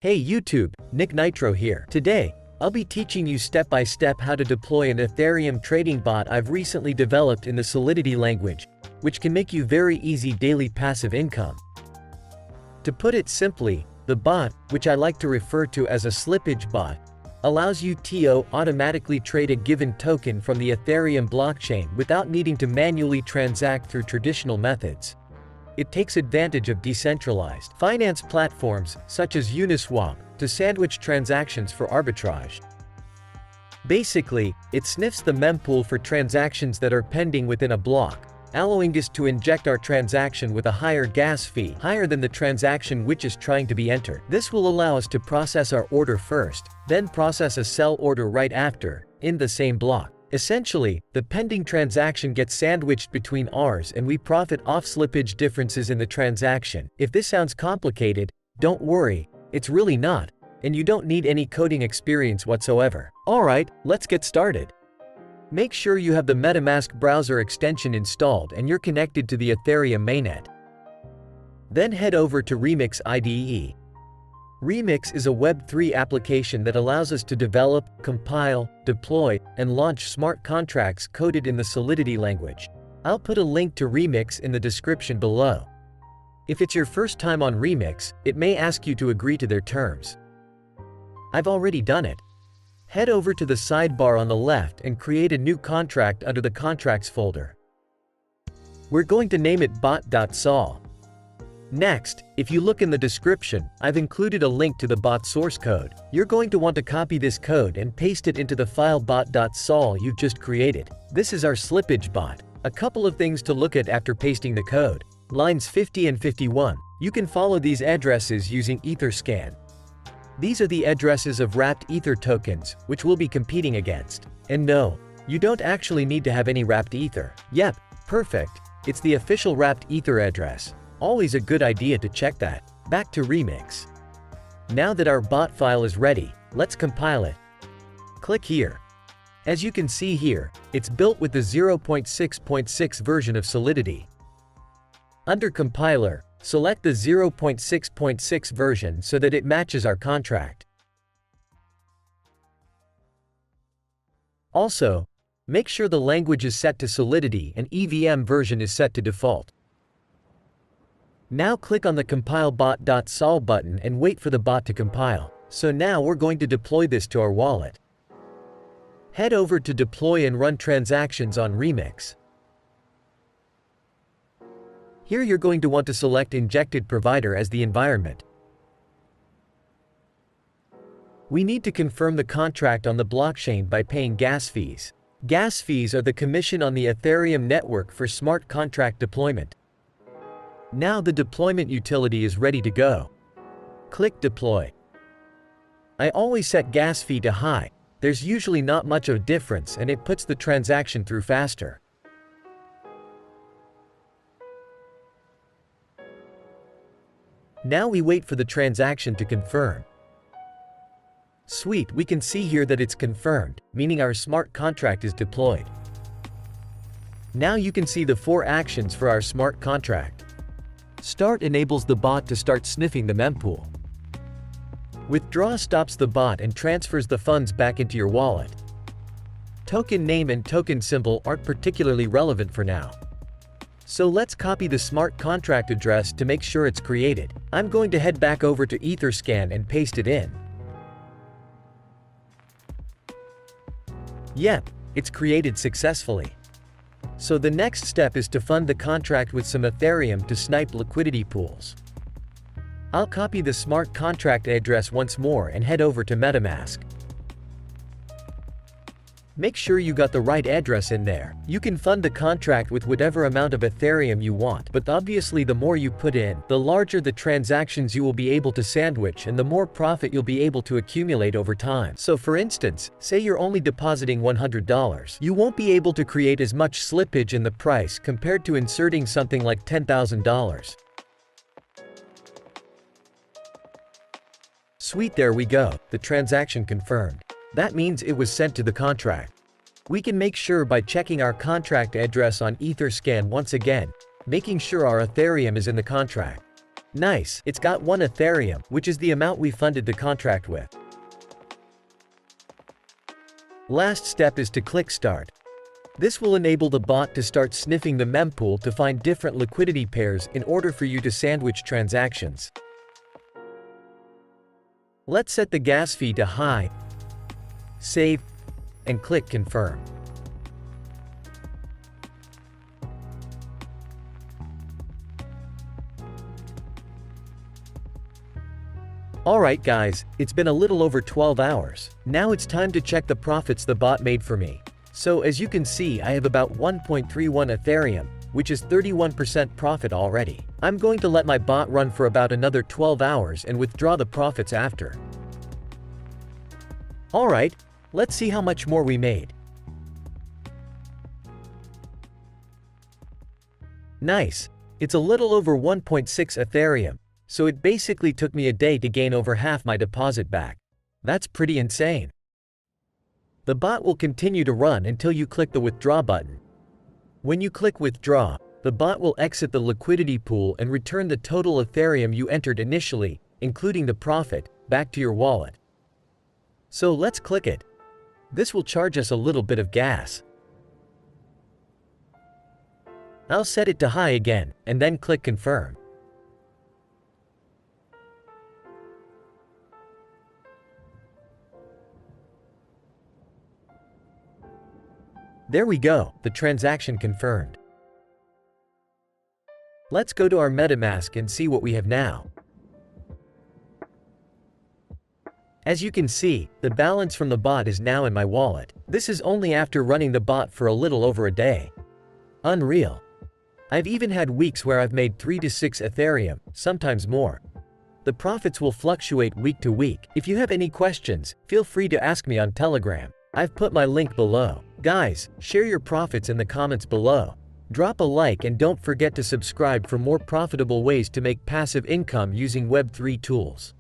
Hey YouTube, Nick Nitro here. Today, I'll be teaching you step by step how to deploy an Ethereum trading bot I've recently developed in the Solidity language, which can make you very easy daily passive income. To put it simply, the bot, which I like to refer to as a slippage bot, allows you to automatically trade a given token from the Ethereum blockchain without needing to manually transact through traditional methods. It takes advantage of decentralized finance platforms, such as Uniswap, to sandwich transactions for arbitrage. Basically, it sniffs the mempool for transactions that are pending within a block, allowing us to inject our transaction with a higher gas fee, higher than the transaction which is trying to be entered. This will allow us to process our order first, then process a sell order right after, in the same block. Essentially, the pending transaction gets sandwiched between ours and we profit off slippage differences in the transaction. If this sounds complicated, don't worry, it's really not, and you don't need any coding experience whatsoever. Alright, let's get started. Make sure you have the MetaMask browser extension installed and you're connected to the Ethereum mainnet. Then head over to Remix IDE. Remix is a Web3 application that allows us to develop, compile, deploy, and launch smart contracts coded in the Solidity language. I'll put a link to Remix in the description below. If it's your first time on Remix, it may ask you to agree to their terms. I've already done it. Head over to the sidebar on the left and create a new contract under the Contracts folder. We're going to name it Bot.sol. Next, if you look in the description, I've included a link to the bot source code. You're going to want to copy this code and paste it into the file Bot.sol you've just created. This is our slippage bot. A couple of things to look at after pasting the code. Lines 50 and 51. You can follow these addresses using Etherscan. These are the addresses of wrapped Ether tokens, which we'll be competing against. And no, you don't actually need to have any wrapped Ether. Yep, perfect. It's the official wrapped Ether address. Always a good idea to check that. Back to Remix. Now that our bot file is ready, let's compile it. Click here. As you can see here, it's built with the 0.6.6 version of Solidity. Under Compiler, select the 0.6.6 version so that it matches our contract. Also, make sure the language is set to Solidity and EVM version is set to default. Now click on the Compile Bot.sol button and wait for the bot to compile. So now we're going to deploy this to our wallet. Head over to Deploy and Run Transactions on Remix. Here you're going to want to select Injected Provider as the environment. We need to confirm the contract on the blockchain by paying gas fees. Gas fees are the commission on the Ethereum network for smart contract deployment. Now the deployment utility is ready to go. Click Deploy. I always set gas fee to high. There's usually not much of a difference and it puts the transaction through faster. Now we wait for the transaction to confirm. Sweet, we can see here that it's confirmed, meaning our smart contract is deployed. Now you can see the 4 actions for our smart contract. Start enables the bot to start sniffing the mempool. Withdraw stops the bot and transfers the funds back into your wallet. Token name and token symbol aren't particularly relevant for now. So let's copy the smart contract address to make sure it's created. I'm going to head back over to Etherscan and paste it in. Yep, it's created successfully. So the next step is to fund the contract with some Ethereum to snipe liquidity pools. I'll copy the smart contract address once more and head over to MetaMask. Make sure you got the right address in there. You can fund the contract with whatever amount of Ethereum you want, but obviously the more you put in, the larger the transactions you will be able to sandwich and the more profit you'll be able to accumulate over time. So for instance, say you're only depositing $100. You won't be able to create as much slippage in the price compared to inserting something like $10,000. Sweet, there we go, the transaction confirmed. That means it was sent to the contract. We can make sure by checking our contract address on Etherscan once again, making sure our Ethereum is in the contract. Nice, it's got 1 Ethereum, which is the amount we funded the contract with. Last step is to click Start. This will enable the bot to start sniffing the mempool to find different liquidity pairs in order for you to sandwich transactions. Let's set the gas fee to high, save, and click Confirm. Alright guys, it's been a little over 12 hours. Now it's time to check the profits the bot made for me. So as you can see, I have about 1.31 Ethereum, which is 31% profit already. I'm going to let my bot run for about another 12 hours and withdraw the profits after. Alright, let's see how much more we made. Nice, it's a little over 1.6 Ethereum. So it basically took me a day to gain over half my deposit back. That's pretty insane. The bot will continue to run until you click the withdraw button. When you click withdraw, the bot will exit the liquidity pool and return the total Ethereum you entered initially, including the profit, back to your wallet. So let's click it. This will charge us a little bit of gas. I'll set it to high again, and then click confirm. There we go, the transaction confirmed. Let's go to our MetaMask and see what we have now. As you can see, the balance from the bot is now in my wallet. This is only after running the bot for a little over a day. Unreal. I've even had weeks where I've made 3 to 6 Ethereum, sometimes more. The profits will fluctuate week to week. If you have any questions, feel free to ask me on Telegram. I've put my link below. Guys, share your profits in the comments below. Drop a like and don't forget to subscribe for more profitable ways to make passive income using Web3 tools.